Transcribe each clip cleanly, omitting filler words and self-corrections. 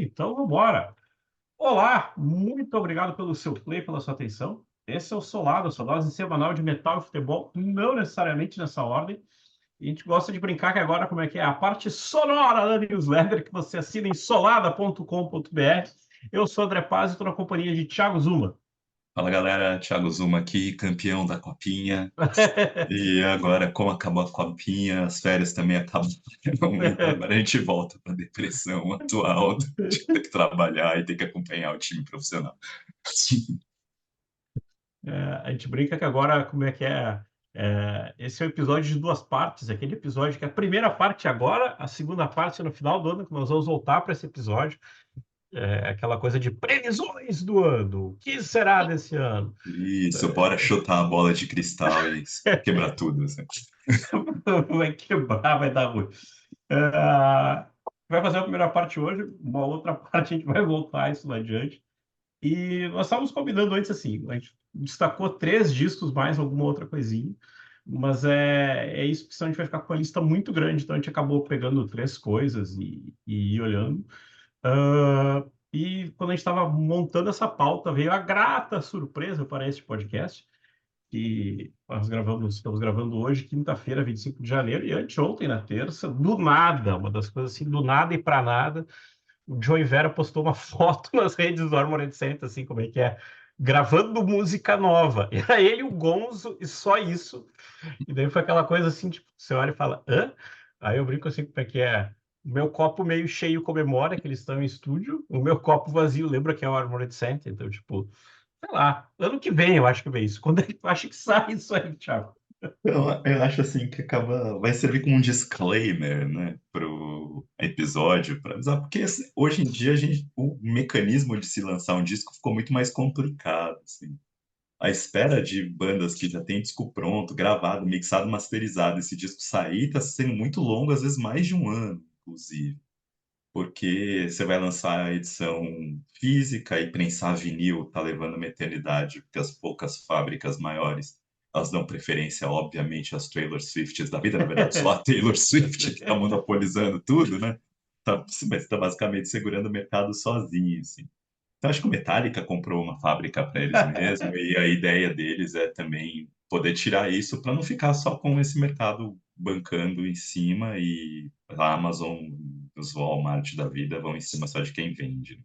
Então, vamos embora. Olá, muito obrigado pelo seu play, pela sua atenção. Esse é o Solado, a sua dose semanal de metal e futebol, não necessariamente nessa ordem. E a gente gosta de brincar que agora, como é que é? A parte sonora da newsletter que você assina em solada.com.br. Eu sou André Paz e estou na companhia de Thiago Zuma. Fala galera, Thiago Zuma aqui, campeão da Copinha. E agora, como acabou a Copinha, as férias também acabaram. Então agora a gente volta para a depressão atual de ter que trabalhar e ter que acompanhar o time profissional. A gente brinca que agora, como é que é? Esse é o episódio de duas partes, aquele episódio que a primeira parte é agora, a segunda parte é no final do ano, que nós vamos voltar para esse episódio. Aquela coisa de previsões do ano. O que será desse ano? Isso, bora chutar a bola de cristal e quebrar tudo, assim. Vai quebrar, vai dar ruim. É, vai fazer a primeira parte hoje, uma outra parte a gente vai voltar a isso lá adiante. E nós estávamos combinando antes assim, a gente destacou três discos mais alguma outra coisinha, mas é isso, porque senão a gente vai ficar com uma lista muito grande, então a gente acabou pegando três coisas e ir olhando. E quando a gente estava montando essa pauta, veio a grata surpresa para este podcast, que estamos gravando hoje, quinta-feira, 25 de janeiro, e anteontem, na terça, do nada, uma das coisas assim, do nada e para nada, o Joey Vera postou uma foto nas redes do Armored Saint, assim, como é que é, gravando música nova. Era ele, o Gonzo, e só isso. E daí foi aquela coisa assim, tipo, você olha e fala, hã? Aí eu brinco assim, como é que é? O meu copo meio cheio comemora que eles estão em estúdio, o meu copo vazio lembra que é o Armored Saint, então, tipo, sei lá, ano que vem eu acho que vem isso. Quando é que tu acha que sai isso aí, Thiago? Eu acho assim que vai servir como um disclaimer, né, pro episódio, para avisar, porque assim, hoje em dia o mecanismo de se lançar um disco ficou muito mais complicado, assim. A espera de bandas que já têm disco pronto, gravado, mixado, masterizado, esse disco sair, está sendo muito longo, às vezes mais de um ano, inclusive. Porque você vai lançar a edição física e prensar vinil, tá levando uma eternidade, porque as poucas fábricas maiores, elas dão preferência, obviamente, às Taylor Swifts da vida, na verdade, só a Taylor Swift que está monopolizando tudo, né? Mas está basicamente segurando o mercado sozinho, assim. Então, acho que o Metallica comprou uma fábrica para eles mesmo, e a ideia deles é também poder tirar isso para não ficar só com esse mercado bancando em cima e a Amazon, os Walmart da vida vão em cima só de quem vende.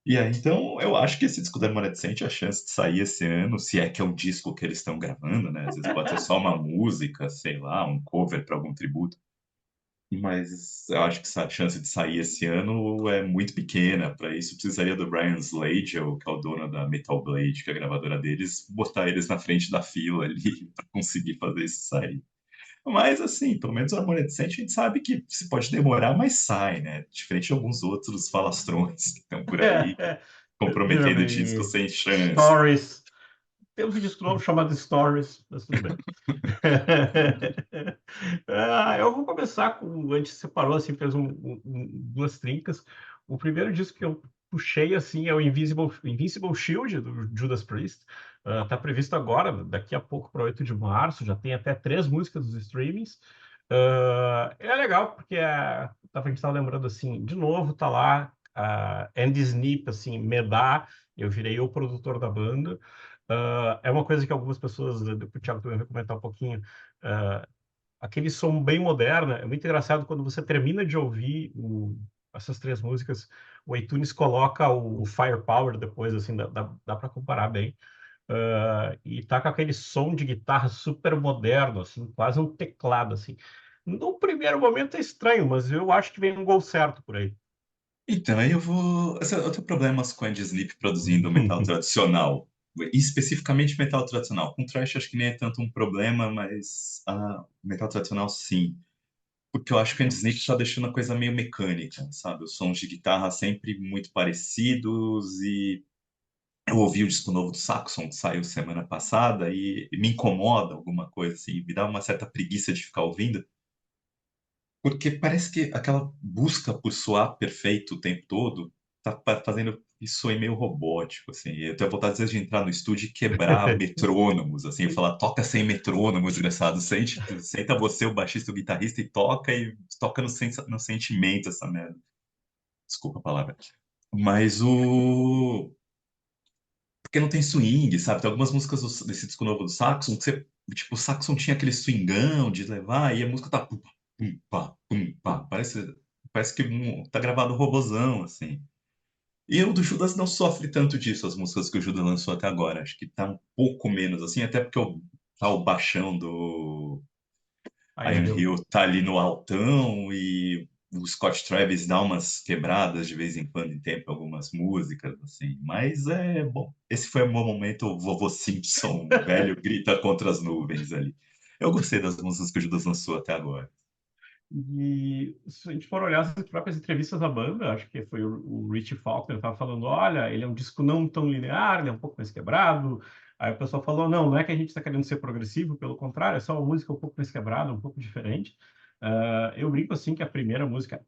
E aí, então, eu acho que esse disco da Remanescente, a chance de sair esse ano, se é que é um disco que eles estão gravando, né? Às vezes pode ser só uma música, sei lá, um cover para algum tributo. Mas eu acho que essa chance de sair esse ano é muito pequena. Para isso, precisaria do Brian Slagel, que é o dono da Metal Blade, que é a gravadora deles, botar eles na frente da fila ali para conseguir fazer isso sair. Mas, assim, pelo menos o Harmonia Decente a gente sabe que se pode demorar, mas sai, né? Diferente de alguns outros falastrões que estão por aí, comprometendo discos Germany sem chance. Stories. Temos um disco novo chamado Stories, mas tudo bem. Eu vou começar com. A gente separou, assim, fez duas trincas. O primeiro disco que eu puxei, assim, é o Invincible Shield, do Judas Priest. Tá previsto agora, daqui a pouco, para 8 de março. Já tem até três músicas dos streamings. É legal, porque a gente estava lembrando, assim, de novo, tá lá. Andy Snip, assim, Medá. Eu virei o produtor da banda. É uma coisa que algumas pessoas, o Thiago também vai comentar um pouquinho, uh, aquele som bem moderno. É muito engraçado quando você termina de ouvir essas três músicas, o iTunes coloca o Firepower depois, assim, dá para comparar bem. E tá com aquele som de guitarra super moderno, assim, quase um teclado, assim. No primeiro momento é estranho, mas eu acho que vem um gol certo por aí. Então, aí eu vou. Eu tenho problemas com a Sleep produzindo metal tradicional. Especificamente metal tradicional. Com thrash acho que nem é tanto um problema, mas metal tradicional sim. Porque eu acho que o Sleep está deixando a coisa meio mecânica, sabe? Os sons de guitarra sempre muito parecidos e eu ouvi o disco novo do Saxon que saiu semana passada e me incomoda alguma coisa assim, me dá uma certa preguiça de ficar ouvindo. Porque parece que aquela busca por soar perfeito o tempo todo tá fazendo isso soar meio robótico, assim. Eu tenho vontade, às vezes, de entrar no estúdio e quebrar metrônomos, assim, e falar, toca sem metrônomo, desgraçado. Senta você, o baixista, o guitarrista, e toca no sentimento essa merda. desculpa a palavra. Mas o. Porque não tem swing, sabe? Tem algumas músicas desse disco novo do Saxon que você. Tipo, o Saxon tinha aquele swingão de levar e a música tá. Pum, pum, pá, pum, pá. Parece que tá gravado um robozão, assim. E o do Judas não sofre tanto disso, as músicas que o Judas lançou até agora. Acho que tá um pouco menos, assim, até porque tá o baixão do Iron Iron Hill. Hill tá ali no altão e o Scott Travis dá umas quebradas de vez em quando em tempo, algumas músicas, assim. Mas é bom. Esse foi o meu momento Vovô Simpson, o velho grita contra as nuvens ali. Eu gostei das músicas que o Judas lançou até agora. E se a gente for olhar as próprias entrevistas da banda, acho que foi o Richie Faulkner estava falando, olha, ele é um disco não tão linear, ele é um pouco mais quebrado. Aí o pessoal falou, não é que a gente está querendo ser progressivo, pelo contrário, é só uma música um pouco mais quebrada, um pouco diferente. Eu brinco assim que a primeira música,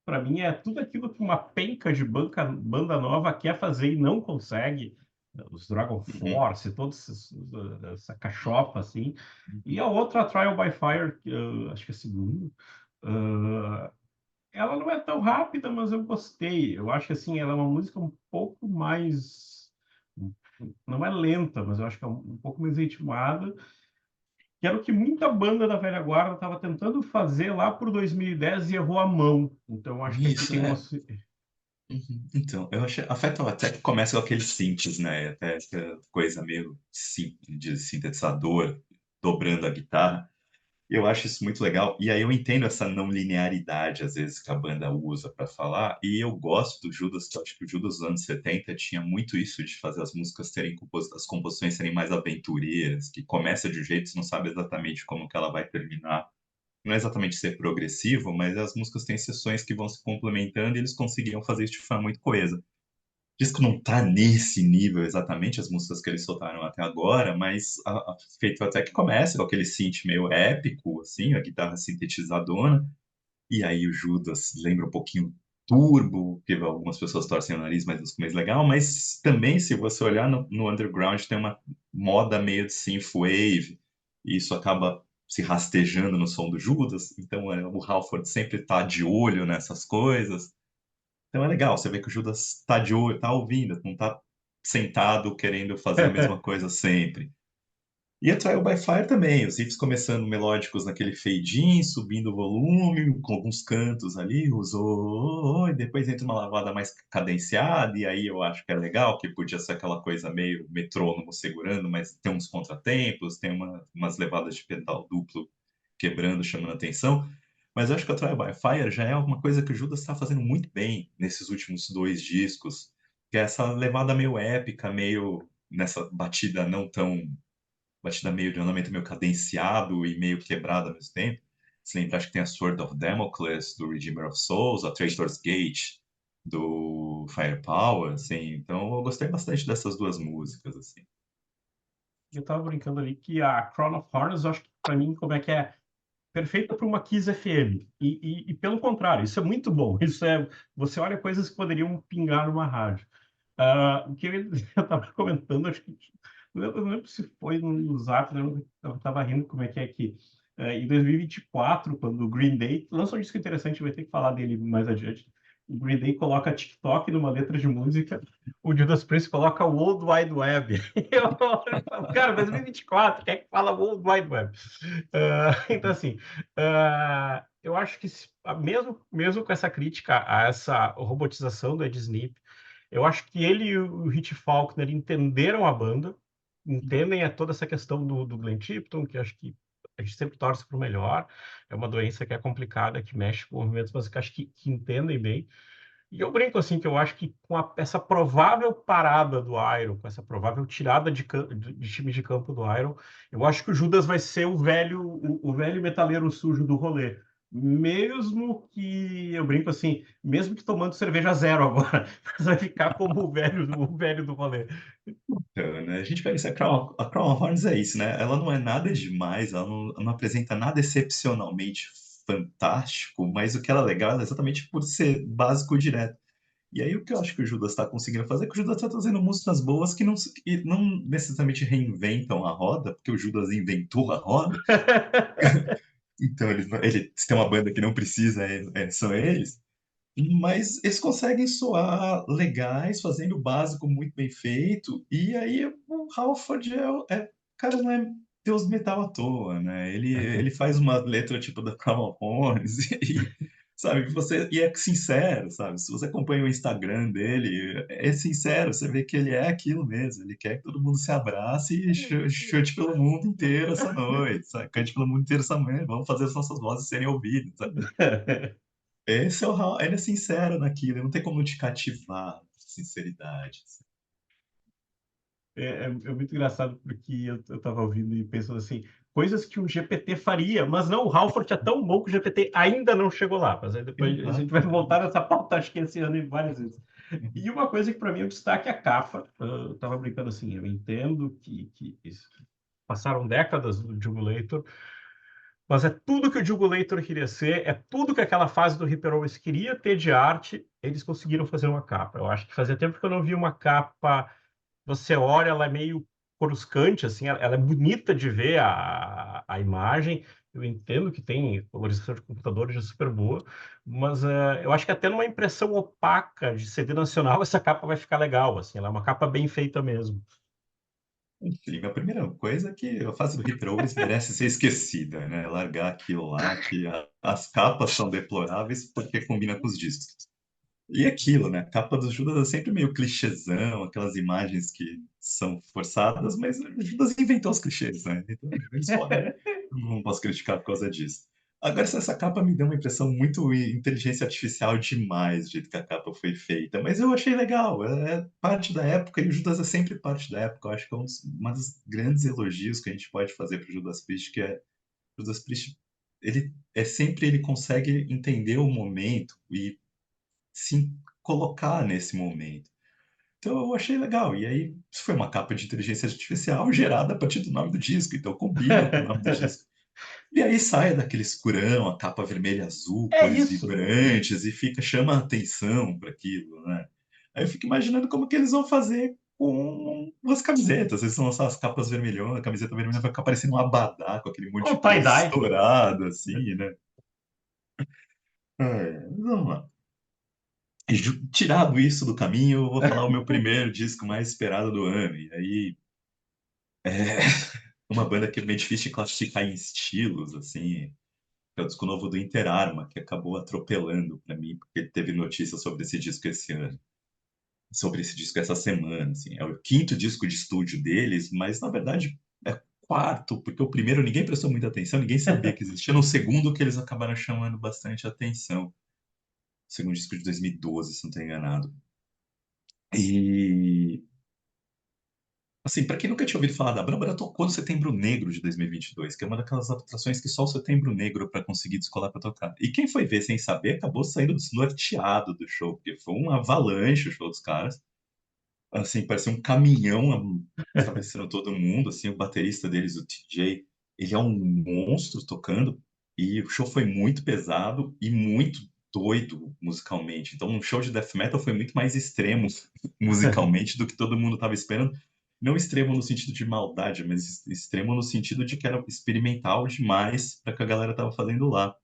para mim, é tudo aquilo que uma penca de banda nova quer fazer e não consegue. Os Dragon Uhum. Force, essa cachopa, assim. E a outra, a Trial by Fire, que acho que é a segunda, ela não é tão rápida, mas eu gostei. Eu acho que, assim, ela é uma música um pouco mais... Não é lenta, mas eu acho que é um pouco mais ritmada, que era o que muita banda da velha guarda estava tentando fazer lá por 2010 e errou a mão. Então, eu acho que aqui Isso, tem uma... é. Uhum. Então, eu achei. A Fatal Attack começa com aqueles synths, né? Até essa coisa meio de sintetizador dobrando a guitarra. E eu acho isso muito legal. E aí eu entendo essa não linearidade, às vezes, que a banda usa para falar. E eu gosto do Judas, que eu acho que o Judas dos anos 70 tinha muito isso de fazer as músicas terem as composições serem mais aventureiras, que começa de um jeito, você não sabe exatamente como que ela vai terminar. Não é exatamente ser progressivo, mas as músicas têm sessões que vão se complementando e eles conseguiam fazer isso de forma muito coesa. O disco não tá nesse nível exatamente, as músicas que eles soltaram até agora, mas feito até que começa com aquele synth meio épico, assim, a guitarra sintetizadona, e aí o Judas lembra um pouquinho Turbo, que algumas pessoas torcem o nariz, mas no começo legal, mas também, se você olhar no underground, tem uma moda meio de synthwave, e isso acaba se rastejando no som do Judas, então o Halford sempre tá de olho nessas coisas, então é legal, você vê que o Judas tá de olho, tá ouvindo, não tá sentado querendo fazer a mesma coisa sempre. E a Trial by Fire também, os riffs começando melódicos naquele fade-in, subindo o volume, com alguns cantos ali, usou, e depois entra uma lavada mais cadenciada, e aí eu acho que é legal, que podia ser aquela coisa meio metrônomo segurando, mas tem uns contratempos, tem umas levadas de pedal duplo quebrando, chamando atenção. Mas eu acho que a Trial by Fire já é alguma coisa que o Judas está fazendo muito bem nesses últimos dois discos, que é essa levada meio épica, meio nessa batida meio de um andamento meio cadenciado e meio quebrado ao mesmo tempo. Você lembra, acho que tem a Sword of Damocles, do Redeemer of Souls, a Traitor's Gate, do Firepower, assim. Então, eu gostei bastante dessas duas músicas, assim. Eu tava brincando ali que a Crown of Thorns, eu acho que para mim, como é que é? Perfeita para uma Kiss FM. E pelo contrário, isso é muito bom. Isso é, você olha coisas que poderiam pingar numa rádio. O que eu estava comentando, acho que eu não lembro se foi no Zap, né, eu estava rindo como é que em 2024, quando o Green Day lança um disco interessante, vai ter que falar dele mais adiante. O Green Day coloca TikTok numa letra de música, o Judas Priest coloca World Wide Web. Eu falo, cara, 2024, quem é que fala World Wide Web? Então, assim, eu acho que mesmo com essa crítica a essa robotização do Ed Snip, eu acho que ele e o Rich Faulkner entenderam a banda, entendem toda essa questão do Glenn Tipton, que acho que a gente sempre torce para o melhor, é uma doença que é complicada, que mexe com movimentos, mas que acho que entendem bem. E eu brinco assim que eu acho que com essa provável parada do Iron, com essa provável tirada de time de campo do Iron, eu acho que o Judas vai ser o velho metaleiro sujo do rolê. Mesmo que, eu brinco assim, mesmo que tomando cerveja zero agora, mas vai ficar como o velho do rolê. Então, né, a gente vai isso, a Crown of Horns é isso, né? Ela não é nada demais, ela não apresenta nada excepcionalmente fantástico, mas o que ela é legal é exatamente por ser básico direto. E aí o que eu acho que o Judas está conseguindo fazer é que o Judas está trazendo músicas boas que não necessariamente reinventam a roda, porque o Judas inventou a roda. Então se tem uma banda que não precisa, são eles. mas eles conseguem soar legais, fazendo o básico muito bem feito, e aí o Halford cara, não é Deus do metal à toa, né? Ele faz uma letra tipo da Ramones e, sabe, e é sincero, sabe? Se você acompanha o Instagram dele, é sincero, você vê que ele é aquilo mesmo, ele quer que todo mundo se abrace e chute pelo mundo inteiro essa noite, sabe? Cante pelo mundo inteiro essa noite, vamos fazer as nossas vozes serem ouvidas, sabe? Esse é ele é sincero naquilo, não tem como te cativar, sinceridade, assim. É muito engraçado porque eu tava ouvindo e pensando assim, coisas que um GPT faria, mas não, o Halford é tão bom que o GPT ainda não chegou lá. Mas aí depois a gente vai voltar Exatamente. nessa pauta, acho que esse ano e várias vezes. E uma coisa que para mim é um destaque é a capa. Eu tava brincando assim, eu entendo que passaram décadas do Jugulator, mas é tudo que o Jugulator queria ser, é tudo que aquela fase do Hyper Always queria ter de arte, eles conseguiram fazer uma capa. Eu acho que fazia tempo que eu não vi uma capa. Você olha, ela é meio coruscante, assim, ela é bonita de ver a imagem. Eu entendo que tem colorização de computador já super boa, mas eu acho que até numa impressão opaca de CD nacional, essa capa vai ficar legal, assim, ela é uma capa bem feita mesmo. Enfim, a primeira coisa é que a fase do Hyper Always merece ser esquecida, né? Largar aquilo lá, que as capas são deploráveis porque combina com os discos. E aquilo, né? A capa do Judas é sempre meio clichêzão, aquelas imagens que são forçadas, mas o Judas inventou os clichês, né? Então eles podem, não posso criticar por causa disso. Agora, essa capa me deu uma impressão muito inteligência artificial demais, do jeito que a capa foi feita, mas eu achei legal, é parte da época, e o Judas é sempre parte da época. Eu acho que é uma dos grandes elogios que a gente pode fazer para o Judas Priest, que é o Judas Priest, ele consegue entender o momento e se colocar nesse momento. Então eu achei legal. E aí, isso foi uma capa de inteligência artificial gerada a partir do nome do disco, então combina com o nome do disco. E aí sai daquele escurão, a capa vermelha e azul, É cores isso. vibrantes, e chama a atenção para aquilo, né? Aí eu fico imaginando como que eles vão fazer com as camisetas. Eles vão lançar as capas vermelhonas, a camiseta vermelha vai ficar parecendo um abadá, com aquele monte Com de coisa tie-dye. estourada, assim, né? Vamos lá. Tirado isso do caminho, eu vou falar o meu primeiro disco mais esperado do ano. E aí, é uma banda que é meio difícil de classificar em estilos, assim. É o disco novo do Interarma, que acabou atropelando para mim, porque teve notícia sobre esse disco esse ano, sobre esse disco essa semana, assim. É o quinto disco de estúdio deles, mas na verdade é quarto, porque o primeiro ninguém prestou muita atenção, ninguém sabia que existia. No segundo que eles acabaram chamando bastante atenção. O segundo disco de 2012, se não estou enganado. E assim, para quem nunca tinha ouvido falar da Bamba, ela tocou no Setembro Negro de 2022, que é uma daquelas atrações que só o Setembro Negro para conseguir descolar para tocar. E quem foi ver sem saber acabou saindo desnorteado do show, porque foi uma avalanche o show dos caras. Assim, parecia um caminhão atravessando todo mundo, assim, o baterista deles, o TJ, ele é um monstro tocando, e o show foi muito pesado e muito doido musicalmente. Então, um show de death metal foi muito mais extremo musicalmente do que todo mundo estava esperando. Não extremo no sentido de maldade, mas extremo no sentido de que era experimental demais para que a galera estava fazendo lá.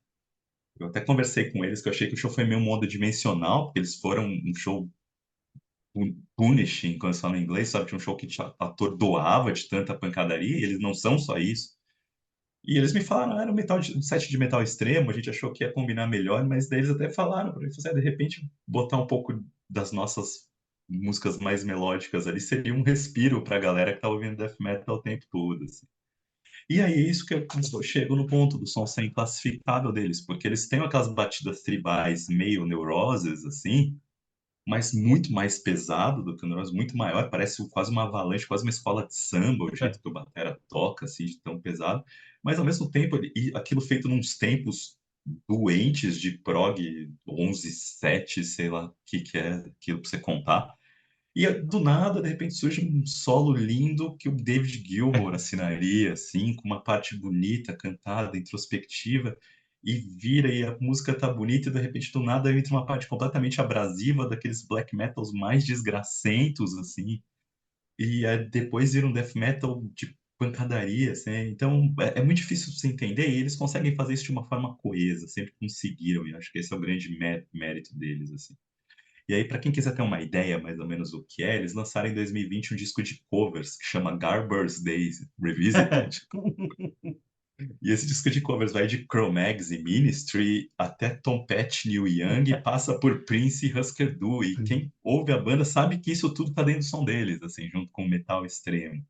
Eu até conversei com eles que eu achei que o show foi meio monodimensional, porque eles foram um show punishing, quando eles falam em inglês, sabe? Tinha um show que te atordoava de tanta pancadaria, e eles não são só isso. E eles me falaram, era um set de metal extremo, a gente achou que ia combinar melhor, mas daí eles até falaram para mim, de repente, botar um pouco das nossas músicas mais melódicas ali seria um respiro para a galera que tá ouvindo death metal o tempo todo, assim. E aí é isso que eu chego no ponto do som ser inclassificável deles, porque eles têm aquelas batidas tribais meio neuroses, assim, mas muito mais pesado do que o Neurosis, muito maior, parece quase uma avalanche, quase uma escola de samba, o jeito que o batera toca, assim, de tão pesado, mas ao mesmo tempo, e aquilo feito nos tempos doentes de prog 11/7, sei lá o que que é aquilo pra você contar, e do nada, de repente, surge um solo lindo que o David Gilmour assinaria, assim, com uma parte bonita, cantada, introspectiva, e vira e a música tá bonita e de repente do nada entra uma parte completamente abrasiva daqueles black metals mais desgracentos, assim, e depois vira um death metal de pancadaria, assim, então é muito difícil você entender e eles conseguem fazer isso de uma forma coesa, sempre conseguiram, e acho que esse é o grande mérito deles, assim. E aí, para quem quiser ter uma ideia mais ou menos do que é, eles lançaram em 2020 um disco de covers que chama Garber's Days Revisited. E esse disco de covers vai de Cro-Mags e Ministry até Tom Petty, Neil Young, passa por Prince e Husker Du. E quem ouve a banda sabe que isso tudo tá dentro do som deles, assim, junto com o metal extremo.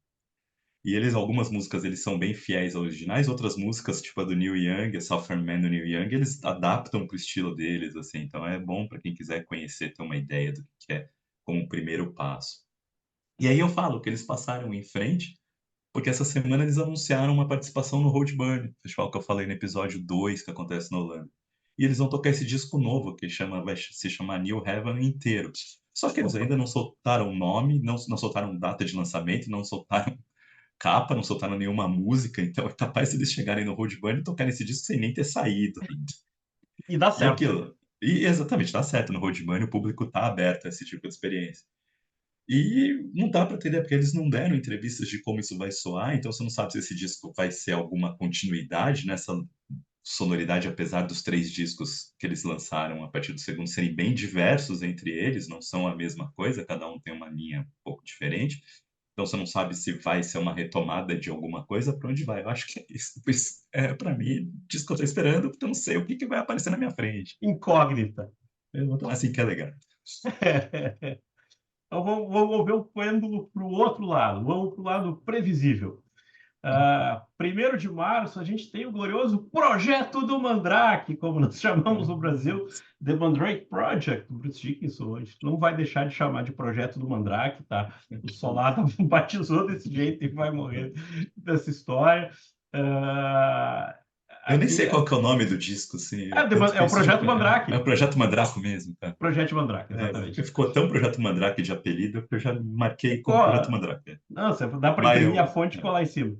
E eles, algumas músicas, eles são bem fiéis aos originais, outras músicas, tipo a do Neil Young, a Southern Man do Neil Young, eles adaptam pro estilo deles, assim. Então é bom para quem quiser conhecer, ter uma ideia do que é como um primeiro passo. E aí eu falo que eles passaram em frente porque essa semana eles anunciaram uma participação no Roadburn, festival que eu falei no episódio 2 que acontece na Holanda. E eles vão tocar esse disco novo, que vai se chamar New Heaven inteiro. Só que eles Opa. ainda não soltaram nome, não soltaram data de lançamento, não soltaram capa, não soltaram nenhuma música, então é capaz de eles chegarem no Roadburn e tocarem esse disco sem nem ter saído ainda. E dá E certo. aquilo. E exatamente, tá certo, no Roadburn o público tá aberto a esse tipo de experiência. E não dá para entender, porque eles não deram entrevistas de como isso vai soar, então você não sabe se esse disco vai ser alguma continuidade nessa sonoridade, apesar dos 3 discos que eles lançaram a partir do segundo serem bem diversos entre eles, não são a mesma coisa, cada um tem uma linha um pouco diferente. Então você não sabe se vai ser uma retomada de alguma coisa, para onde vai. Eu acho que é isso. Pois, para mim, disco que eu tô esperando, porque eu não sei o que vai aparecer na minha frente. Incógnita. Assim que é legal. Então vamos mover o pêndulo para o outro lado, vamos para o lado previsível. 1º de março, a gente tem o glorioso Projeto do Mandrake, como nós chamamos no Brasil, The Mandrake Project, do Bruce Dickinson. A gente não vai deixar de chamar de Projeto do Mandrake, tá? O Solado batizou desse jeito e vai morrer dessa história. Ah, Eu nem sei aqui qual que é o nome do disco, assim, eu tanto é o penso de... Projeto É o Mandrake. Projeto Mandrake mesmo, tá? Projeto Mandrake, Porque exatamente. ficou tão Projeto Mandrake de apelido que eu já marquei como Ficou, Projeto Mandrake. nossa, dá para Mas imprimir a eu... fonte e colar em cima.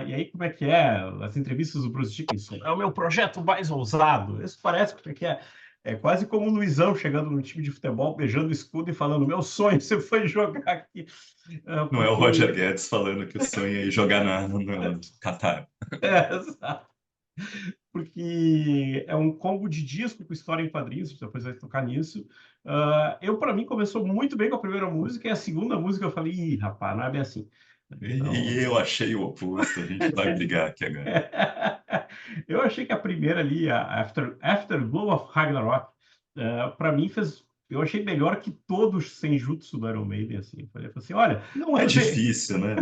E aí, como é que é? As entrevistas do Bruce Dickinson. É o meu projeto mais ousado. Isso parece que é quase como o Luizão chegando no time de futebol, beijando o escudo e falando: Meu sonho você foi jogar aqui. Não é o Roger Porque. Guedes falando que o sonho é ir jogar no Catar. Exato. Porque é um combo de disco com história em quadrinhos, depois vai tocar nisso. Para mim, começou muito bem com a primeira música, e a segunda música eu falei: Ih, rapaz, não é bem assim. E Então. eu achei o oposto, a gente vai brigar aqui agora. Eu achei que a primeira ali, a Afterglow of Ragnarok, para mim fez. Eu achei melhor que todos os Senjutsu do Iron Maiden, assim. Eu falei assim, olha, Não é difícil, né?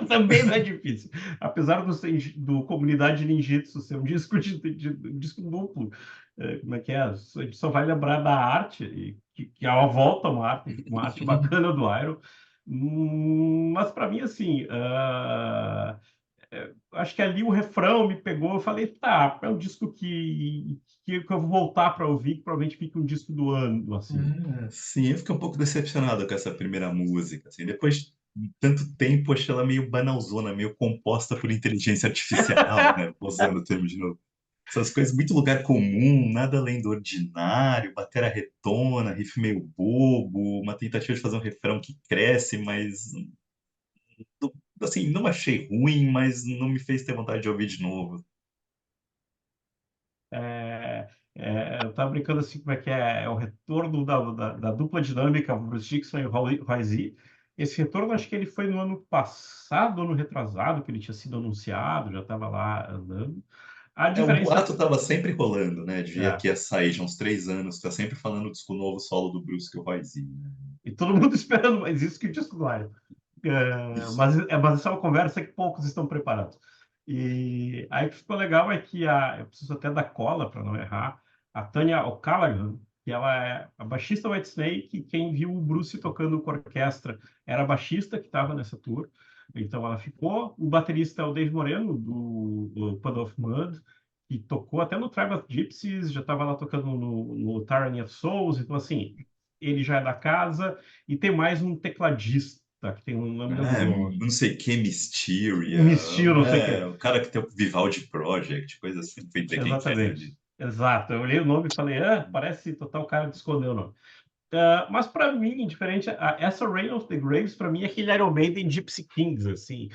também não é difícil. Apesar do Comunidade Ninjitsu ser um disco um disco duplo, como é que é? A gente só vai lembrar da arte, que é uma volta, uma arte bacana do Iron. Mas para mim, assim, acho que ali o refrão me pegou. Eu falei, tá, é um disco que eu vou voltar para ouvir, que provavelmente fica um disco do ano, assim. Sim, eu fiquei um pouco decepcionado com essa primeira música, assim, depois de tanto tempo, achei ela meio banalzona, meio composta por inteligência artificial, né, usando o termo de novo. Essas coisas, muito lugar comum, nada além do ordinário, batera retona, riff meio bobo, uma tentativa de fazer um refrão que cresce, mas, assim, não achei ruim, mas não me fez ter vontade de ouvir de novo. Eu estava brincando assim, como é que é o retorno da dupla dinâmica Bruce Dickinson e Roy Z. Esse retorno, acho que ele foi no ano passado, ano retrasado, que ele tinha sido anunciado, já estava lá andando. A O diferença boato estava sempre rolando, né, de é, que ia sair já uns 3 anos, tá sempre falando do disco novo solo do Bruce que o Roy Z, né? e todo mundo esperando mais isso que o disco do Iron. Isso. Mas essa é uma conversa que poucos estão preparados. E aí o que ficou legal é que eu preciso até dar cola para não errar, a Tanya O'Callaghan, que ela é a baixista Whitesnake, e quem viu o Bruce tocando com a orquestra era a baixista que estava nessa tour, então ela ficou. O baterista é o Dave Moreno, do Puddle of Mudd, que tocou até no Tribe of Gypsies, já estava lá tocando no Tyranny of Souls, então assim, ele já é da casa, e tem mais um tecladista, que tem um, não me lembro o nome, Não sei o que, Mysteria, Mistil, não sei o quê. o cara que tem o Vivaldi Project, coisa assim, foi ver quem que era Exatamente. ali. Exato. Eu olhei o nome e falei, parece total cara de esconder o nome. Mas para mim, diferente, essa Reign of the Graves, para mim, é aquele Iron Maiden Gypsy Kings, assim.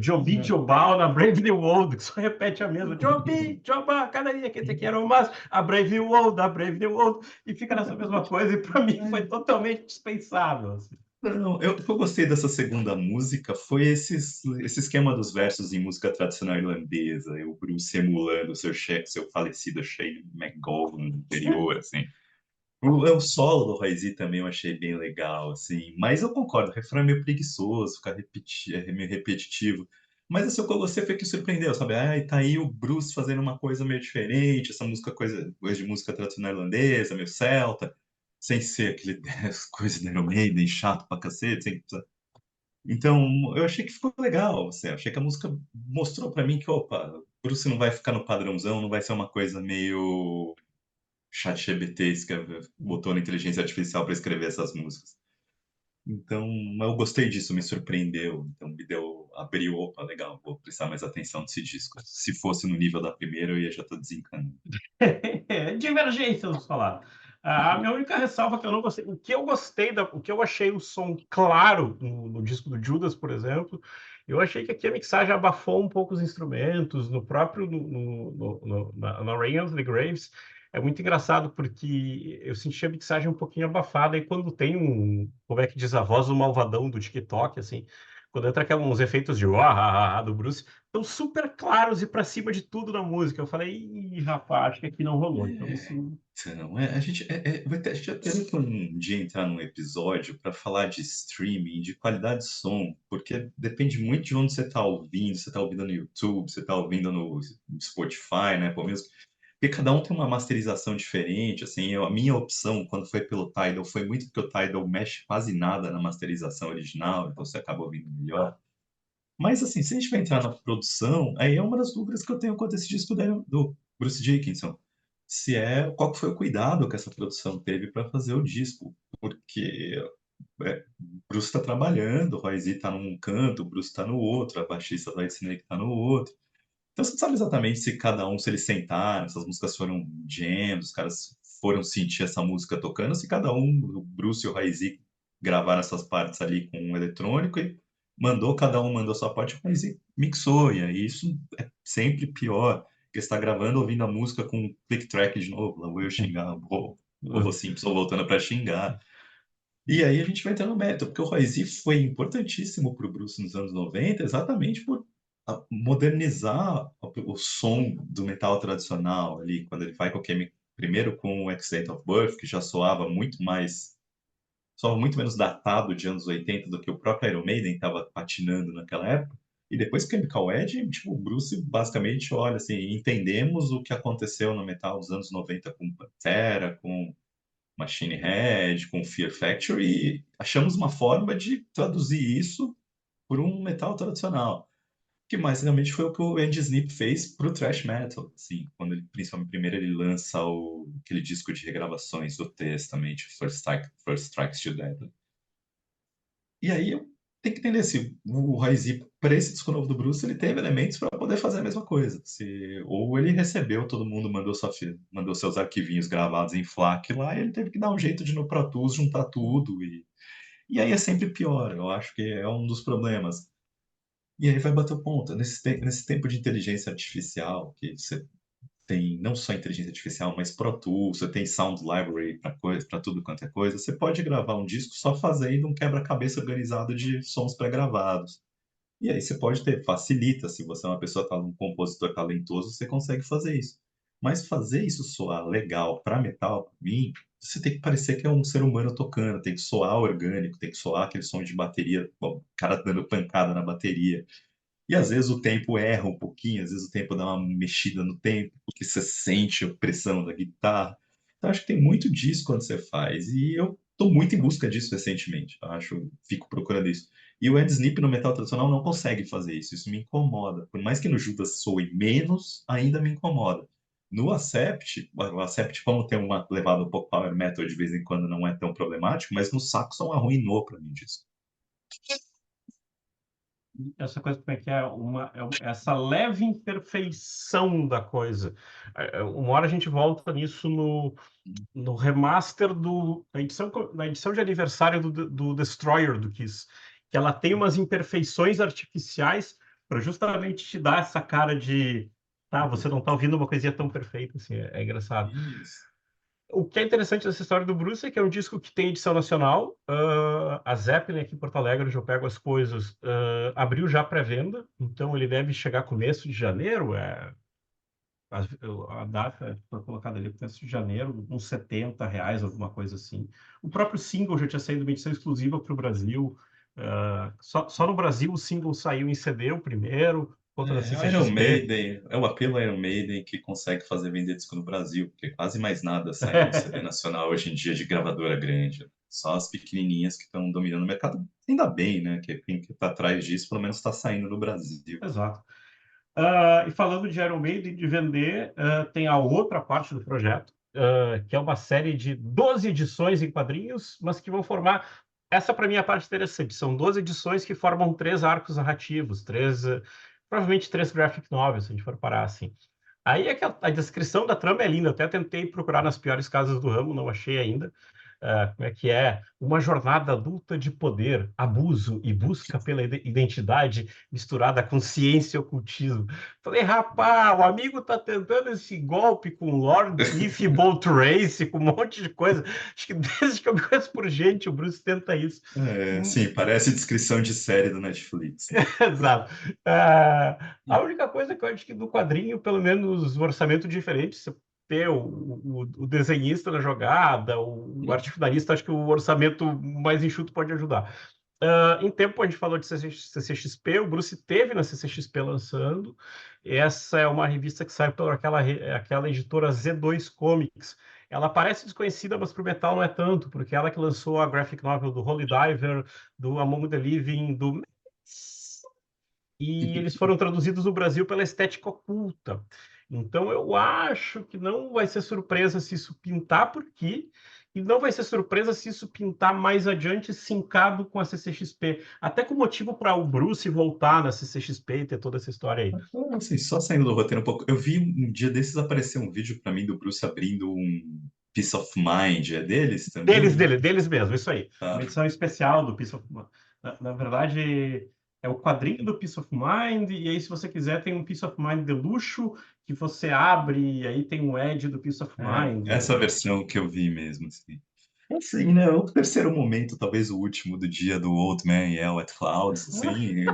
Jobi, Uhum. Jobal, na Brave New World, que só repete a mesma. Jobi, Jobá, cada dia que te quero mais. A Brave New World, a Brave New World. E fica nessa mesma coisa. E para mim foi totalmente dispensável, assim. Não, o que eu gostei dessa segunda música foi esse esquema dos versos em música tradicional irlandesa, o Bruce emulando seu falecido Shane MacGowan anterior, assim. O solo do Roy também eu achei bem legal, assim. Mas eu concordo, o refrão é meio preguiçoso, é meio repetitivo. Mas assim, o que eu gostei foi que surpreendeu, sabe? Ah, tá aí o Bruce fazendo uma coisa meio diferente, essa música, coisa de música tradicional irlandesa, meio celta, sem ser aquele coisa do Iron Maiden, chato pra cacete. Então, eu achei que ficou legal, assim, achei que a música mostrou pra mim que, opa, o Bruce não vai ficar no padrãozão, não vai ser uma coisa meio ChatGPT botou na inteligência artificial para escrever essas músicas. Então, eu gostei disso, me surpreendeu. Então, abriu, opa, legal, vou prestar mais atenção nesse disco. Se fosse no nível da primeira, eu ia já estar desencanando. Divergência, vamos falar. A minha única ressalva que eu não gostei, o que eu achei o som claro no disco do Judas, por exemplo, eu achei que aqui a mixagem abafou um pouco os instrumentos, no próprio na Reign of the Graves. É muito engraçado porque eu senti a mixagem um pouquinho abafada e quando tem como é que diz a voz do malvadão do TikTok, assim, quando entra uns efeitos de do Bruce, estão super claros e para cima de tudo na música. Eu falei, ih, rapaz, acho que aqui não rolou. Então, isso. Então, a gente vai ter que um dia entrar num episódio para falar de streaming, de qualidade de som, porque depende muito de onde você está ouvindo, se você está ouvindo no YouTube, se você está ouvindo no Spotify, né, Apple Music, porque cada um tem uma masterização diferente, assim, a minha opção quando foi pelo Tidal foi muito porque o Tidal mexe quase nada na masterização original, então você acaba ouvindo melhor. Mas assim, se a gente vai entrar na produção, aí é uma das dúvidas que eu tenho quanto a esse disco do Bruce Dickinson. Se é qual que foi o cuidado que essa produção teve para fazer o disco, porque Bruce está trabalhando, o Roy Z está num canto, o Bruce está no outro, a baixista do Whitesnake está no outro. Então você não sabe exatamente se cada um, se eles sentaram, essas músicas foram jams, os caras foram sentir essa música tocando, se cada um, o Bruce e o Raizi gravaram essas partes ali com um eletrônico e cada um mandou a sua parte, o Raizi mixou, e aí isso é sempre pior, porque você está gravando, ouvindo a música com um click track de novo, lá vou eu xingar, o Simpson voltando para xingar. E aí a gente vai entrar no mérito, porque o Roy foi importantíssimo para o Bruce nos anos 90, exatamente por modernizar o som do metal tradicional ali, quando ele vai com primeiro com o Accident of Birth, que já soava muito menos datado de anos 80 do que o próprio Iron Maiden estava patinando naquela época. E depois Chemical Edge, tipo, o Bruce basicamente olha assim, entendemos o que aconteceu no metal nos anos 90 com Pantera, com Machine Head, com Fear Factory, e achamos uma forma de traduzir isso por um metal tradicional. Que mais realmente foi o que o Andy Snip fez pro thrash metal, assim, quando ele, principalmente primeiro ele lança aquele disco de regravações do Testament, First Strikes to Deadly. E aí eu tenho que entender se o Raizi, para esse disco novo do Bruce, ele teve elementos para poder fazer a mesma coisa. Ou ele recebeu, todo mundo mandou seus arquivinhos gravados em FLAC lá, e ele teve que dar um jeito de no Pro Tools juntar tudo. E aí é sempre pior, eu acho que é um dos problemas. E aí vai bater o ponto. Nesse tempo de inteligência artificial, que você tem não só inteligência artificial, mas Pro Tools, você tem Sound Library para tudo quanto é coisa, você pode gravar um disco só fazendo um quebra-cabeça organizado de sons pré-gravados. E aí você pode facilita, se você é uma pessoa, um compositor talentoso, você consegue fazer isso. Mas fazer isso soar legal para metal, para mim, você tem que parecer que é um ser humano tocando, tem que soar orgânico, tem que soar aquele som de bateria, bom, o cara dando pancada na bateria. E às vezes o tempo erra um pouquinho, às vezes o tempo dá uma mexida no tempo, porque você sente a pressão da guitarra. Então acho que tem muito disso quando você faz. E eu estou muito em busca disso recentemente. Fico procurando isso. E o Ed Snip no metal tradicional não consegue fazer isso. Isso me incomoda. Por mais que no Judas soe menos, ainda me incomoda. No Accept, o Accept, como tem uma levada um pouco power metal de vez em quando, não é tão problemático, mas no Saxon arruinou para mim disso. essa coisa como é que é essa leve imperfeição da coisa. Uma hora a gente volta nisso no remaster na edição de aniversário do Destroyer do Kiss, que ela tem umas imperfeições artificiais para justamente te dar essa cara de tá, você não tá ouvindo uma coisinha tão perfeita assim, é engraçado. Isso. O que é interessante dessa história do Bruce é que é um disco que tem edição nacional. A Zeppelin aqui em Porto Alegre, onde eu pego as coisas, abriu já pré-venda, então ele deve chegar começo de janeiro. A, a data foi colocada ali começo de janeiro, uns R$ 70, alguma coisa assim. O próprio single já tinha saído uma edição exclusiva para o Brasil. Só no Brasil o single saiu em CD o primeiro, contra da Iron CCXP. Maiden, é o apelo Iron Maiden que consegue fazer vender disco no Brasil, porque quase mais nada sai no CD nacional hoje em dia de gravadora grande. Só as pequenininhas que estão dominando o mercado. Ainda bem, né? Que quem está atrás disso pelo menos está saindo no Brasil. Exato. E falando de Iron Maiden, de vender, tem a outra parte do projeto, que é uma série de 12 edições em quadrinhos, mas que vão formar. Essa, para mim, é a parte interessante. São 12 edições que formam 3 arcos narrativos, provavelmente 3 graphic novels, se a gente for parar assim. Aí é que a descrição da trama é linda. Eu até tentei procurar nas piores casas do ramo, não achei ainda. Como é que é? Uma jornada adulta de poder, abuso e busca pela identidade misturada com ciência e ocultismo. Falei, rapaz, o amigo tá tentando esse golpe com Lord If Boat Race, com um monte de coisa. Acho que desde que eu me conheço por gente, o Bruce tenta isso. Sim, parece descrição de série do Netflix, né? Exato. A única coisa que eu acho que do quadrinho, pelo menos o orçamento diferente, você ter o desenhista na jogada, o articularista, acho que o orçamento mais enxuto pode ajudar. Em tempo, a gente falou de CCXP, o Bruce teve na CCXP lançando. Essa é uma revista que sai por aquela editora Z2 Comics. Ela parece desconhecida, mas para o metal não é tanto, porque ela que lançou a graphic novel do Holy Diver, do Among the Living, do e eles foram traduzidos no Brasil pela Estética Oculta. Então, eu acho que não vai ser surpresa se isso pintar por aqui, e não vai ser surpresa se isso pintar mais adiante, sincado com a CCXP. Até com motivo para o Bruce voltar na CCXP e ter toda essa história aí. Então, assim, só saindo do roteiro um pouco, eu vi um dia desses aparecer um vídeo para mim do Bruce abrindo um Peace of Mind, é deles também? Deles mesmo, isso aí. Tá. Uma edição especial do Peace of Mind. Na verdade, é o quadrinho do Peace of Mind, e aí, se você quiser, tem um Peace of Mind de luxo que você abre, e aí tem um Edge do Peace of Mind. Essa versão que eu vi mesmo, assim. Assim, né? O terceiro momento, talvez o último do dia do Old Man Yell at Clouds, assim,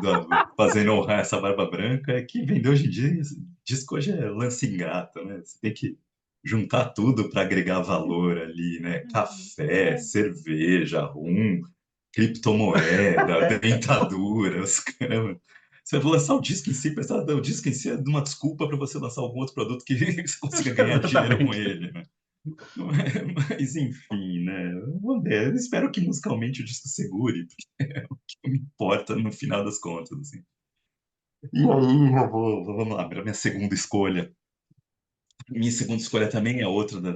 fazendo honrar essa barba branca, é que vender hoje em dia, disco hoje é lance engata, né? Você tem que juntar tudo para agregar valor ali, né? Café, cerveja, rum, criptomoeda, dentadura, os caramba. Você vai lançar o disco em si, o disco em si é uma desculpa para você lançar algum outro produto que você consiga ganhar dinheiro com Exatamente. ele, né? Mas enfim, né? Vamos ver. Eu espero que musicalmente o disco segure, porque é o que me importa no final das contas, assim. E aí, vamos lá, para minha segunda escolha. Minha segunda escolha também é a outra das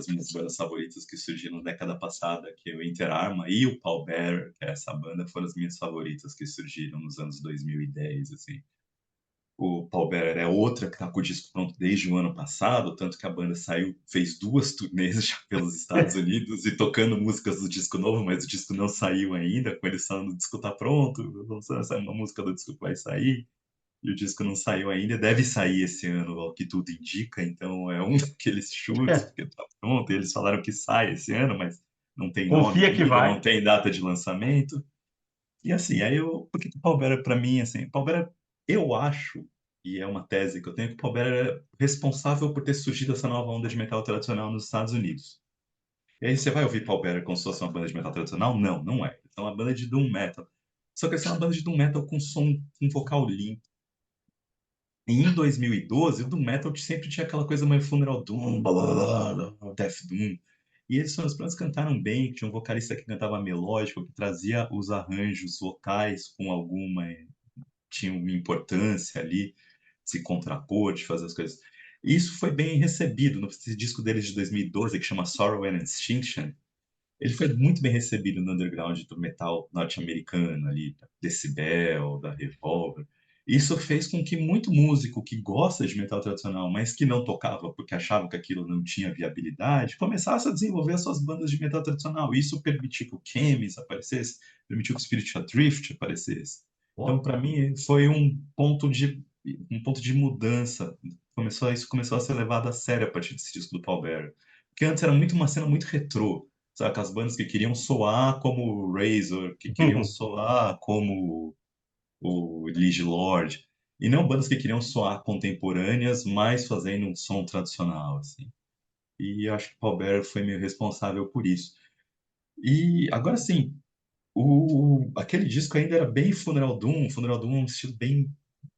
minhas bandas favoritas que surgiram na década passada, que é o Inter Arma e o Paul Bearer, que é essa banda, foram as minhas favoritas que surgiram nos anos 2010, assim. O Paul Bearer é outra que está com o disco pronto desde o ano passado, tanto que a banda saiu, fez 2 turnês já pelos Estados Unidos e tocando músicas do disco novo, mas o disco não saiu ainda, com eles falando o disco tá pronto, lançando uma música do disco que vai sair, e o disco não saiu ainda, deve sair esse ano, ao que tudo indica, então é um daqueles chutes, porque tá pronto, e eles falaram que sai esse ano, mas não tem nome Confia que ainda, não vai. tem data de lançamento, e assim, porque o Palmera, para mim, assim, Palmera, eu acho, e é uma tese que eu tenho, que o Palmera é responsável por ter surgido essa nova onda de metal tradicional nos Estados Unidos. E aí você vai ouvir Palmera como se fosse uma banda de metal tradicional? Não, não é. É uma banda de doom metal. Só que essa é uma banda de doom metal com som, com vocal limpo. E em 2012, o doom metal sempre tinha aquela coisa meio funeral doom, blá, blá, blá, death doom. E eles foram os primeiros que cantaram bem, tinha um vocalista que cantava melódico, que trazia os arranjos vocais com alguma, tinha uma importância ali, de se contrapor, de fazer as coisas. E isso foi bem recebido no disco deles de 2012, que chama Sorrow and Extinction. ele foi muito bem recebido no underground do metal norte-americano ali, da Decibel, da Revolver. Isso fez com que muito músico que gosta de metal tradicional, mas que não tocava porque achava que aquilo não tinha viabilidade, começasse a desenvolver as suas bandas de metal tradicional. Isso permitiu que o Chemis aparecesse, permitiu que o Spiritual Drift aparecesse. Então, Pô. para mim, foi um ponto de mudança. Isso começou a ser levado a sério a partir desse disco do Paul Bearer. Porque antes era muito uma cena muito retrô, sabe? As bandas que queriam soar como o Razor, que queriam soar como o Liege Lord, e não bandas que queriam soar contemporâneas, mas fazendo um som tradicional, assim. E eu acho que o Paul Bearer foi meio responsável por isso. E agora sim, aquele disco ainda era bem Funeral Doom é um estilo bem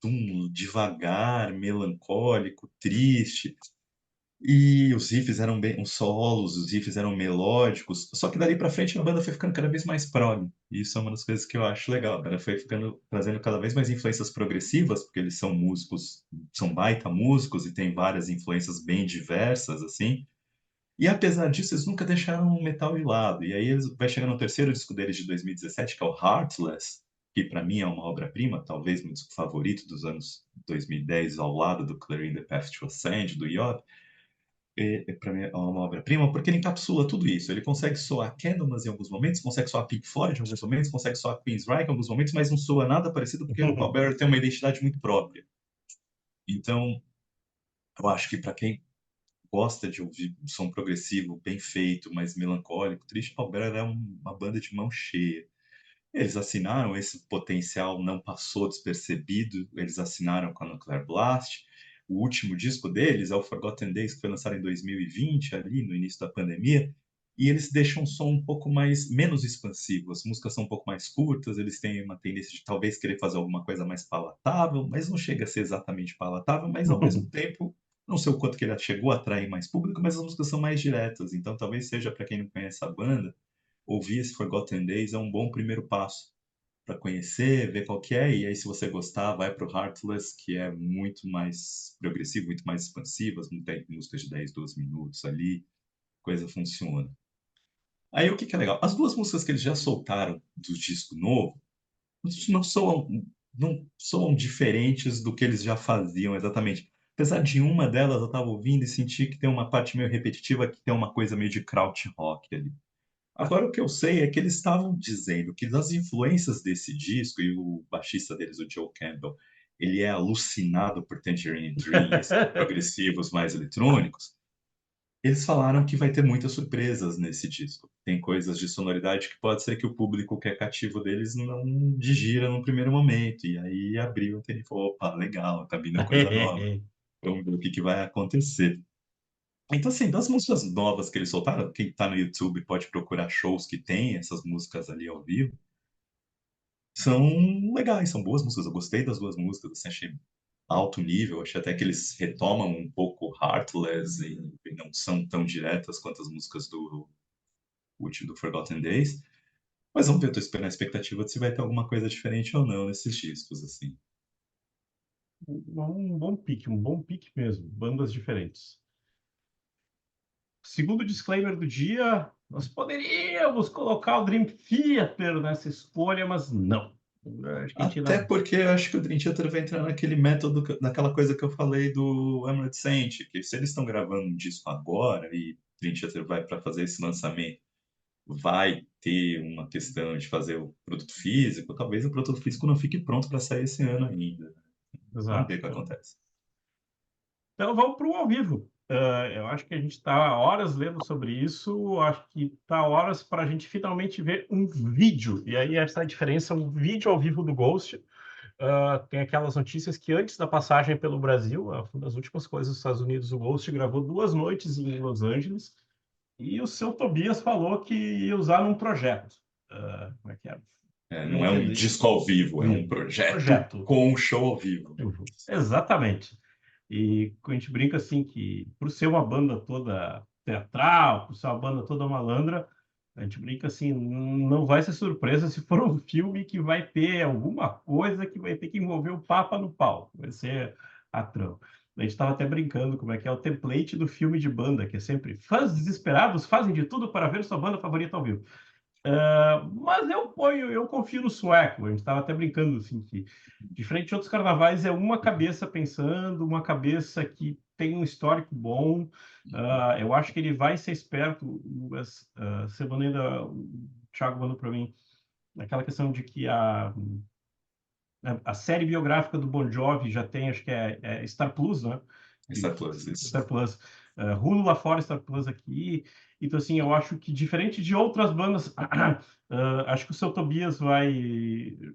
Doom, devagar, melancólico, triste. E os riffs eram bem, os solos, os riffs eram melódicos, só que dali pra frente a banda foi ficando cada vez mais prog. E isso é uma das coisas que eu acho legal. Ela foi ficando, trazendo cada vez mais influências progressivas, porque eles são músicos, são baita músicos e têm várias influências bem diversas, assim. E apesar disso, eles nunca deixaram o metal de lado. E aí eles vai chegar no terceiro disco deles de 2017, que é o Heartless, que para mim é uma obra-prima, talvez meu disco favorito dos anos 2010, ao lado do Clearing the Path to Ascend, do Yob. Para mim é uma obra-prima porque ele encapsula tudo isso. Ele consegue soar Candlemass em alguns momentos, consegue soar Pink Floyd em alguns momentos, consegue soar Queensryche em alguns momentos, mas não soa nada parecido porque o Paul Bearer tem uma identidade muito própria. Então, eu acho que para quem gosta de ouvir um som progressivo bem feito, mas melancólico, triste, Paul Bearer é uma banda de mão cheia. Eles assinaram, esse potencial não passou despercebido, eles assinaram com a Nuclear Blast. O último disco deles é o Forgotten Days, que foi lançado em 2020, ali no início da pandemia, e eles deixam um som um pouco mais, menos expansivo. As músicas são um pouco mais curtas, eles têm uma tendência de talvez querer fazer alguma coisa mais palatável, mas não chega a ser exatamente palatável, mas ao mesmo tempo, não sei o quanto que ele chegou a atrair mais público, mas as músicas são mais diretas, então talvez seja para quem não conhece a banda, ouvir esse Forgotten Days é um bom primeiro passo para conhecer, ver qual que é, e aí se você gostar, vai para o Heartless, que é muito mais progressivo, muito mais expansivo, tem músicas de 10, 12 minutos ali, coisa funciona. Aí o que que é legal? As duas músicas que eles já soltaram do disco novo não soam, não soam diferentes do que eles já faziam exatamente. Apesar de uma delas eu estava ouvindo e senti que tem uma parte meio repetitiva, que tem uma coisa meio de krautrock ali. Agora, o que eu sei é que eles estavam dizendo que das influências desse disco, e o baixista deles, o Joe Campbell, ele é alucinado por Tangerine Dream, esses progressivos mais eletrônicos. Eles falaram que vai ter muitas surpresas nesse disco. Tem coisas de sonoridade que pode ser que o público que é cativo deles não digira no primeiro momento. E aí abriu e falou, opa, legal, tá vindo coisa nova. Vamos ver o que que vai acontecer. Então, assim, das músicas novas que eles soltaram, quem tá no YouTube pode procurar shows que tem essas músicas ali ao vivo. São legais, são boas músicas. Eu gostei das duas músicas, assim, achei alto nível. Achei até que eles retomam um pouco Heartless e não são tão diretas quanto as músicas do último do Forgotten Days. Mas vamos ver, eu tô esperando a expectativa de se vai ter alguma coisa diferente ou não nesses discos, assim. Um bom pique mesmo, bandas diferentes. Segundo disclaimer do dia, nós poderíamos colocar o Dream Theater nessa escolha, mas não. Acho que a gente Até ainda... porque eu acho que o Dream Theater vai entrar naquele método, naquela coisa que eu falei do Amulet Saint, que se eles estão gravando um disco agora e o Dream Theater vai para fazer esse lançamento, vai ter uma questão de fazer o produto físico, talvez o produto físico não fique pronto para sair esse ano ainda. Vamos ver o que Exato. acontece. Então vamos para o ao vivo. Eu acho que a gente está horas lendo sobre isso. Acho que está horas para a gente finalmente ver um vídeo. E aí essa é a diferença, um vídeo ao vivo do Ghost. Tem aquelas notícias que antes da passagem pelo Brasil, uma das últimas coisas dos Estados Unidos, o Ghost gravou 2 noites em Los Angeles e o seu Tobias falou que ia usar num projeto. Como é que é? É, Não não é um entendi. disco ao vivo, é um Vivo. projeto Projeto. com um show ao vivo. Exatamente. E a gente brinca assim que, por ser uma banda toda teatral, por ser uma banda toda malandra, a gente brinca assim, não vai ser surpresa se for um filme que vai ter alguma coisa que vai ter que envolver o Papa no palco. Vai ser a trama. A gente estava até brincando como é que é o template do filme de banda, que é sempre fãs desesperados fazem de tudo para ver sua banda favorita ao vivo. Mas eu confio no sueco. A gente estava até brincando assim que, diferente de outros carnavais, é uma cabeça pensando, uma cabeça que tem um histórico bom. Eu acho que ele vai ser esperto. Semana ainda o Thiago mandou para mim aquela questão de que a série biográfica do Bon Jovi já tem, acho que é Star Plus, né? Star Plus, isso. Star Plus. Hulu lá fora, Star Plus aqui. Então, assim, eu acho que diferente de outras bandas, acho que o seu Tobias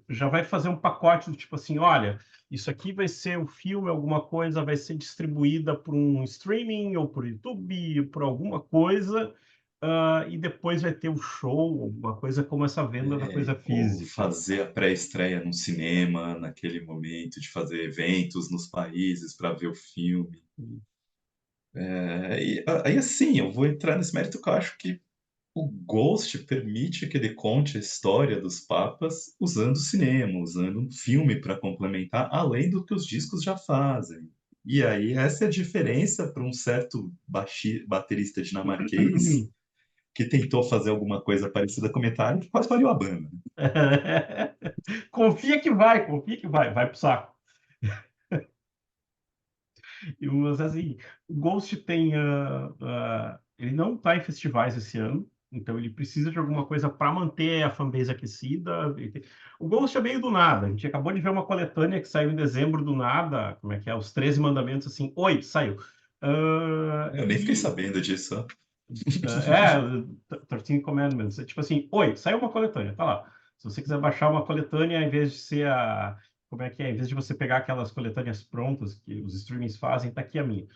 já vai fazer um pacote do tipo assim, olha, isso aqui vai ser um filme, alguma coisa vai ser distribuída por um streaming ou por YouTube, por alguma coisa, e depois vai ter um show, alguma coisa como essa venda da coisa Ou física. fazer a pré-estreia no cinema, naquele momento, de fazer eventos nos países para ver o filme. Aí, assim, eu vou entrar nesse mérito que eu acho que o Ghost permite que ele conte a história dos papas usando o cinema, usando um filme para complementar, além do que os discos já fazem. E aí, essa é a diferença para um certo baterista dinamarquês que tentou fazer alguma coisa parecida com Metallica e quase faliu a banda. Confia que vai pro saco. Mas assim, o Ghost tem. Ele não está em festivais esse ano, então ele precisa de alguma coisa para manter a fanbase aquecida. O Ghost é meio do nada. A gente acabou de ver uma coletânea que saiu em dezembro do nada. Como é que é? Os 13 Mandamentos, assim. Oi, saiu. Ah, Eu nem fiquei e sabendo disso. Ó. é, 13 Commandments. É tipo assim, oi, saiu uma coletânea, tá lá. Se você quiser baixar uma coletânea, em vez de ser como é que é? Em vez de você pegar aquelas coletâneas prontas que os streamings fazem, tá aqui a minha.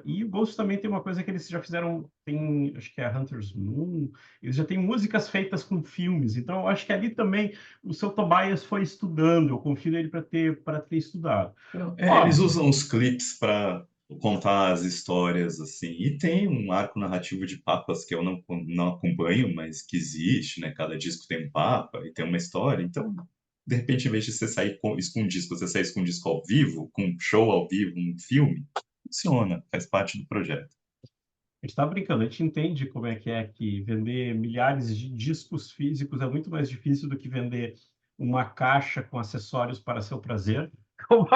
E o Ghost também tem uma coisa que eles já fizeram, tem, acho que é a Hunter's Moon, eles já têm músicas feitas com filmes, então eu acho que ali também o seu Tobias foi estudando, eu confio nele para ter estudado. Eles Óbvio, usam os clipes para contar as histórias, assim. E tem um arco narrativo de papas que eu não acompanho, mas que existe, né? Cada disco tem um papa e tem uma história. Então, de repente, em vez de você sair com isso com um disco, você sair com um disco ao vivo, com um show ao vivo, um filme, funciona, faz parte do projeto. a gente está brincando, a gente entende como é que vender milhares de discos físicos é muito mais difícil do que vender uma caixa com acessórios para seu prazer, como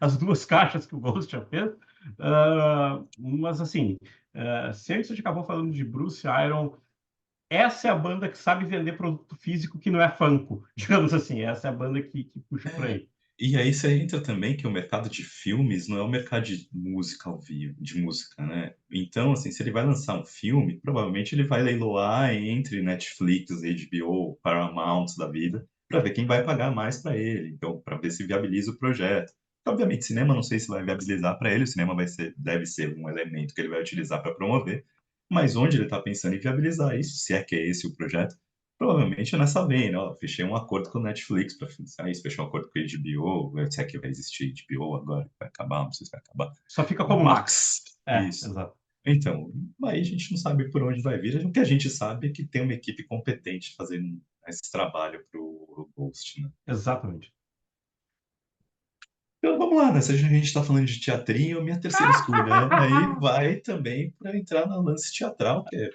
as duas caixas que o Ghost já fez. Mas assim, se a gente acabou falando de Bruce Iron, essa é a banda que sabe vender produto físico que não é Funko, digamos assim, essa é a banda que puxa por É, aí. e aí você entra também que o mercado de filmes não é o mercado de música ao vivo, de música, né? Então, assim, se ele vai lançar um filme, provavelmente ele vai leiloar entre Netflix, HBO, Paramount da vida, para ver quem vai pagar mais para ele, então, para ver se viabiliza o projeto. Obviamente, cinema não sei se vai viabilizar para ele, o cinema deve ser um elemento que ele vai utilizar para promover, mas onde ele está pensando em viabilizar isso, se é que é esse o projeto, provavelmente é nessa veia, ó, fechei um acordo com o Netflix para financiar isso, fechei um acordo com a HBO, se é que vai existir HBO agora, vai acabar, não sei se vai acabar. Só fica como Max, Max. É, isso. exato. Então, aí a gente não sabe por onde vai vir, o que a gente sabe é que tem uma equipe competente fazendo esse trabalho para o Ghost, né? Exatamente. Então vamos lá, né? Se a gente está falando de teatrinho, minha terceira escolha aí vai também para entrar no lance teatral, que é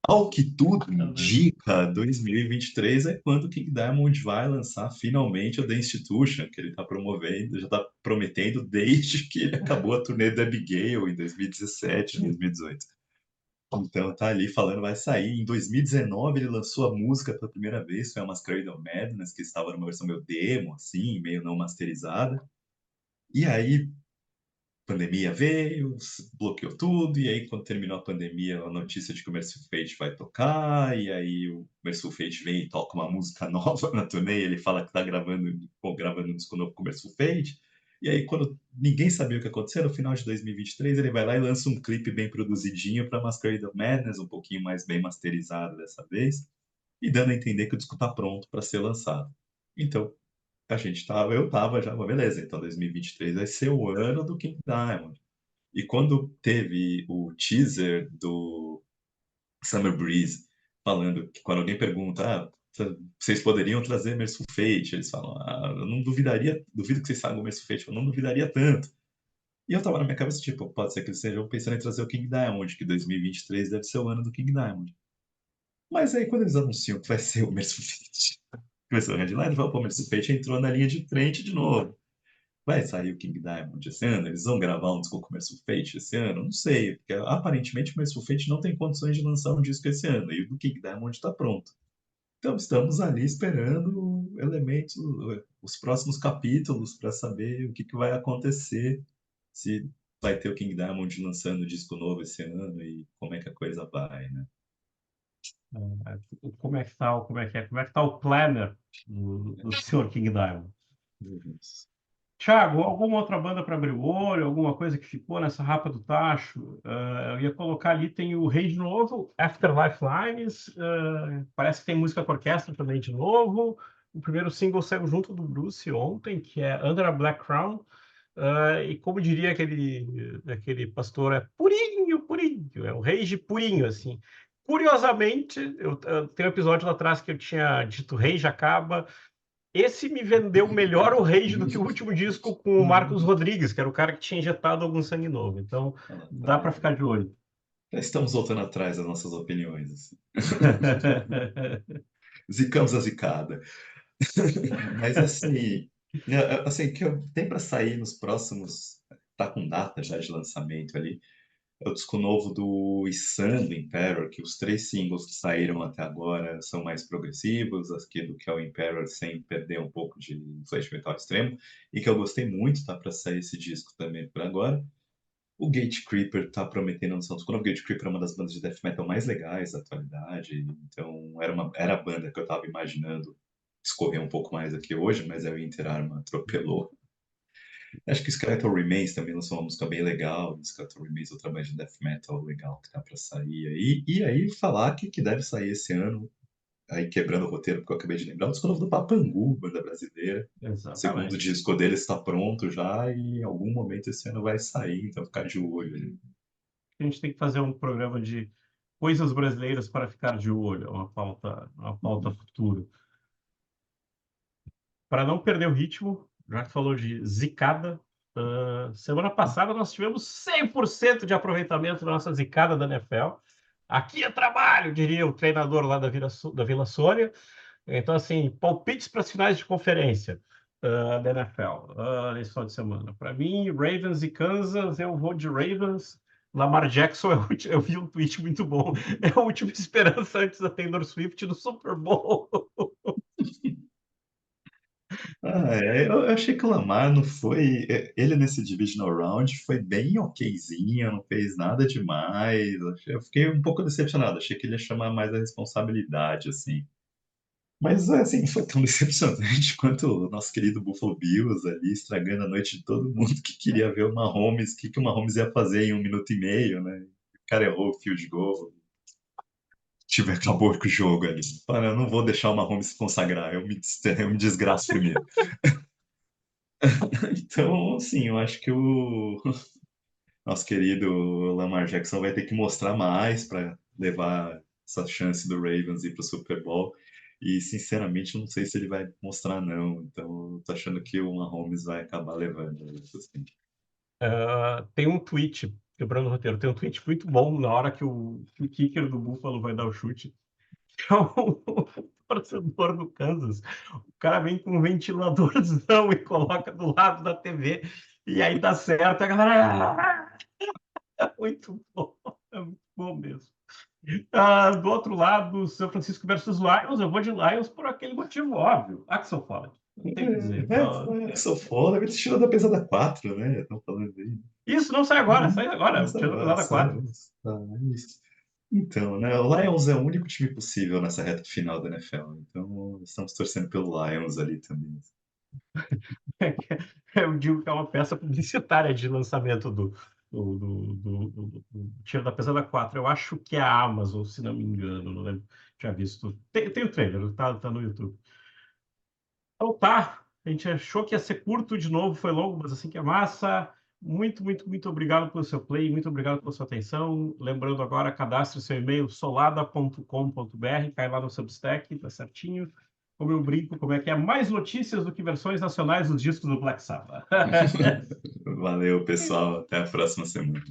ao que tudo indica, 2023 é quando o King Diamond vai lançar finalmente o The Institution, que ele está promovendo, já está prometendo desde que ele acabou a turnê do Abigail em 2017, 2018. Então tá ali falando, vai sair. Em 2019 ele lançou a música pela primeira vez, foi a Masquerade of Madness, que estava numa versão meio demo, assim, meio não masterizada. E aí pandemia veio, bloqueou tudo, e aí quando terminou a pandemia, a notícia de que o Merciful Fate vai tocar, e aí o Merciful Fate vem e toca uma música nova na turnê, e ele fala que tá gravando um disco novo com o Merciful Fate, e aí quando ninguém sabia o que ia acontecer, no final de 2023 ele vai lá e lança um clipe bem produzidinho para Masquerade of Madness, um pouquinho mais bem masterizado dessa vez, e dando a entender que o disco tá pronto para ser lançado. Então, eu tava já, beleza, então 2023 vai ser o ano do King Diamond. E quando teve o teaser do Summer Breeze, falando que quando alguém pergunta, vocês poderiam trazer Merciful Fate? Eles falam, eu não duvidaria, duvido que vocês saibam Merciful Fate, eu não duvidaria tanto. E eu tava na minha cabeça, tipo, pode ser que eles estejam pensando em trazer o King Diamond, que 2023 deve ser o ano do King Diamond. Mas aí quando eles anunciam que vai ser o Merciful Fate, que vai ser o Headline, fala, pô, o Merciful Fate entrou na linha de frente de novo. Vai sair o King Diamond esse ano? Eles vão gravar um disco com o Merciful Fate esse ano? Não sei, porque aparentemente o Merciful Fate não tem condições de lançar um disco esse ano, e o do King Diamond está pronto. Então estamos ali esperando elementos, os próximos capítulos para saber o que, que vai acontecer, se vai ter o King Diamond lançando disco novo esse ano e como é que a coisa vai, né? Como é que tá, como é que tá o planner do Sr. King Diamond? Thiago, alguma outra banda para abrir o olho, alguma coisa que ficou nessa rapa do tacho? Eu ia colocar ali, tem o Rei de novo, Afterlife Lines, parece que tem música com orquestra também de novo. O primeiro single saiu junto do Bruce ontem, que é Under a Black Crown. E como diria aquele pastor, é purinho, purinho, é o Rage purinho, assim. Curiosamente, eu tenho um episódio lá atrás que eu tinha dito Rage acaba, esse me vendeu melhor o Rage do que o último disco com o Marcos Rodrigues, que era o cara que tinha injetado algum sangue novo. Então, dá para ficar de olho. Já estamos voltando atrás das nossas opiniões. Assim. Zicamos a zicada. Mas assim, que tem para sair nos próximos. Tá com data já de lançamento ali. É o disco novo do Isan, do Emperor, que os 3 singles que saíram até agora são mais progressivos, aqui do que é o Emperor, sem perder um pouco de influência metal extremo, e que eu gostei muito, tá para sair esse disco também por agora. O Gate Creeper tá prometendo lançar um disco novo. O Gate Creeper é uma das bandas de death metal mais legais da atualidade, então era a banda que eu tava imaginando escorrer um pouco mais aqui hoje, mas aí o Inter Arma atropelou. Acho que o Skeletal Remains também lançou uma música bem legal. O Skeletal Remains é outra banda de death metal legal que tá pra sair aí. E aí falar que deve sair esse ano, aí quebrando o roteiro, porque eu acabei de lembrar, o disco novo do Papangu, banda brasileira. O segundo Exatamente. disco dele está pronto já e em algum momento esse ano vai sair, então ficar de olho ali. A gente tem que fazer um programa de coisas brasileiras para ficar de olho, uma pauta futura. Para não perder o ritmo, já que falou de zicada, semana passada nós tivemos 100% de aproveitamento da nossa zicada da NFL. Aqui é trabalho, diria o treinador lá da Vila Sônia. Então, assim, palpites para as finais de conferência da NFL nesse final de semana. Para mim, Ravens e Kansas, eu vou de Ravens. Lamar Jackson, eu vi um tweet muito bom. É a última esperança antes da Taylor Swift no Super Bowl. Eu achei que o Lamar não foi. Ele nesse Divisional Round foi bem okzinho, não fez nada demais. Eu fiquei um pouco decepcionado, achei que ele ia chamar mais a responsabilidade, assim. Mas, assim, foi tão decepcionante quanto o nosso querido Buffalo Bills ali, estragando a noite de todo mundo que queria ver o Mahomes, o que o Mahomes ia fazer em 1 minuto e meio, né? O cara errou o field goal, acabou com o jogo ali. Para, eu não vou deixar o Mahomes se consagrar, eu me desgraço primeiro. Então, assim, eu acho que o nosso querido Lamar Jackson vai ter que mostrar mais para levar essa chance do Ravens ir para o Super Bowl. E, sinceramente, eu não sei se ele vai mostrar, não. Então, eu tô achando que o Mahomes vai acabar levando isso, assim. Tem um tweet, quebrando o roteiro, tem um tweet muito bom na hora que o kicker do Buffalo vai dar o chute. Que é o torcedor do Kansas. O cara vem com um ventiladorzão e coloca do lado da TV. E aí dá certo. A galera. É muito bom. É muito bom mesmo. Do outro lado, São Francisco versus Lions, eu vou de Lions por aquele motivo óbvio. Axel Foley. Não tem o que dizer. Sou foda, ele tirou da pesada 4, né? Estão falando aí. Isso não sai agora, sai agora. Tirando a pesada 4. Isso. Então, né, o Lions é o único time possível nessa reta final da NFL. Então, estamos torcendo pelo Lions ali também. Eu digo que é uma peça publicitária de lançamento do Tiro da Pesada 4. Eu acho que é a Amazon, se não me engano, não lembro. Tinha visto. Tem o trailer, tá no YouTube. Então tá, a gente achou que ia ser curto de novo, foi longo, mas assim que é massa. Muito, muito, muito obrigado pelo seu play, muito obrigado pela sua atenção. Lembrando agora, cadastre seu e-mail solada.com.br, cai lá no Substack, tá certinho. como eu brinco, como é que é, mais notícias do que versões nacionais dos discos do Black Sabbath. Valeu, pessoal. Até a próxima semana.